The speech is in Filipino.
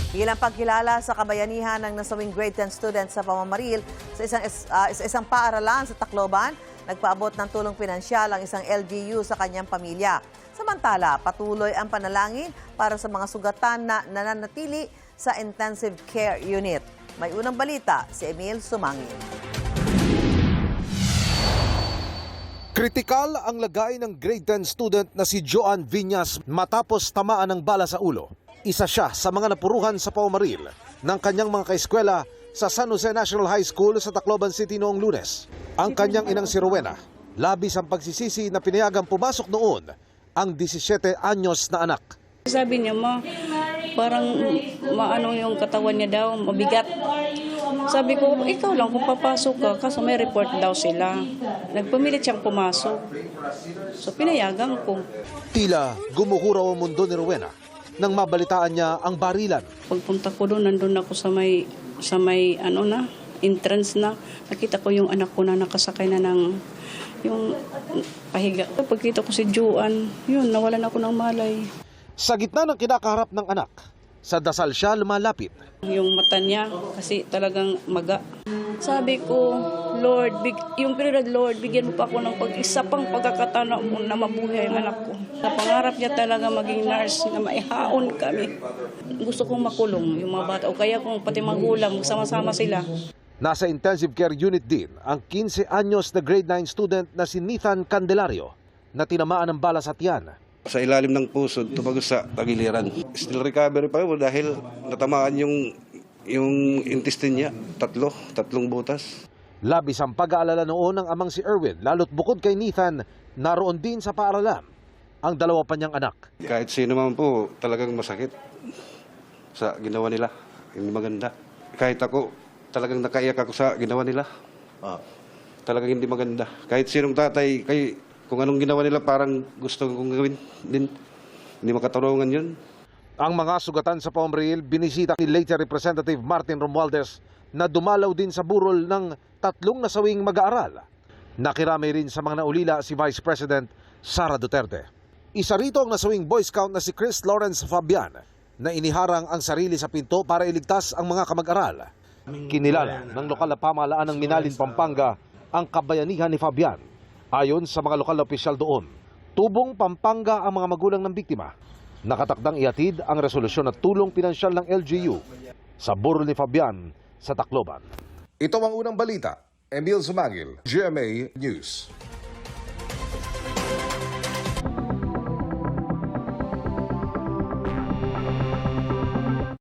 Bilang pagkilala sa kabayanihan ng nasawing grade 10 students sa pamamaril sa isang paaralan sa Tacloban, nagpaabot ng tulong pinansyal ang isang LGU sa kanyang pamilya. Samantala, patuloy ang panalangin para sa mga sugatan na nananatili sa intensive care unit. May unang balita si Emil Sumangil. Kritikal ang lagay ng grade 10 student na si Joan Viñas matapos tamaan ng bala sa ulo. Isa siya sa mga napuruhan sa pamamaril ng kanyang mga kaeskwela sa San Jose National High School sa Tacloban City noong Lunes. Ang kanyang inang si Rowena, labis ang pagsisisi na pinayagang pumasok noon ang 17 anyos na anak. Sabi niya, parang maano yung katawan niya daw, mabigat. Sabi ko, ikaw lang kung papasok ka, kaso may report daw sila. Nagpamilit siyang pumasok. So pinayagan ko. Tila gumuhuraw ang mundo ni Rowena nang mabalitaan niya ang barilan. Pagpunta ko doon, nandun ako sa may entrance na. Nakita ko yung anak ko na nakasakay na ng yung pahiga. Pagkita ko si Joan, yun, nawalan ako ng malay. Sa gitna ng kinakaharap ng anak, sa dasal siya lumalapit. Yung mata niya, kasi talagang maga. Sabi ko, Lord, yung prioridad, Lord, bigyan mo pa ako ng isa pang pagkakataon na mabuhay ang anak ko. Sa pangarap niya talaga maging nurse na maihaon kami. Gusto kong makulong yung mga bata o kaya kung pati magulang, magsama-sama sila. Nasa intensive care unit din ang 15 anyos na grade 9 student na si Nathan Candelario na tinamaan ng bala sa tiyan. Sa ilalim ng puso, tumagos sa tagiliran. Still recovery pa yun dahil natamaan yung intestine niya, tatlong butas. Labis ang pag-aalala noon ng amang si Erwin, lalo't bukod kay Nathan, naroon din sa paaralan ang dalawa pa niyang anak. Kahit sino man po, talagang masakit sa ginawa nila. Hindi maganda. Kahit ako, talagang nakaiyak ako sa ginawa nila. Talagang hindi maganda. Kahit sinong tatay, kung anong ginawa nila, parang gusto kong gawin din. Hindi makatarungan yun. Ang mga sugatan sa pamamaril, binisita ni late Representative Martin Romualdez na dumalaw din sa burol ng 3 nasawing mag-aaral. Nakiramay rin sa mga naulila si Vice President Sara Duterte. Isa rito ang nasawing Boy Scout na si Chris Lawrence Fabian na iniharang ang sarili sa pinto para iligtas ang mga kamag-aral. Kinilala ng lokal na pamahalaan ng Minalin, Pampanga ang kabayanihan ni Fabian. Ayon sa mga lokal na opisyal doon, tubong Pampanga ang mga magulang ng biktima. Nakatakdang ihatid ang resolusyon at tulong pinansyal ng LGU sa burol ni Fabian sa Tacloban. Ito ang unang balita. Emil Sumangil, GMA News.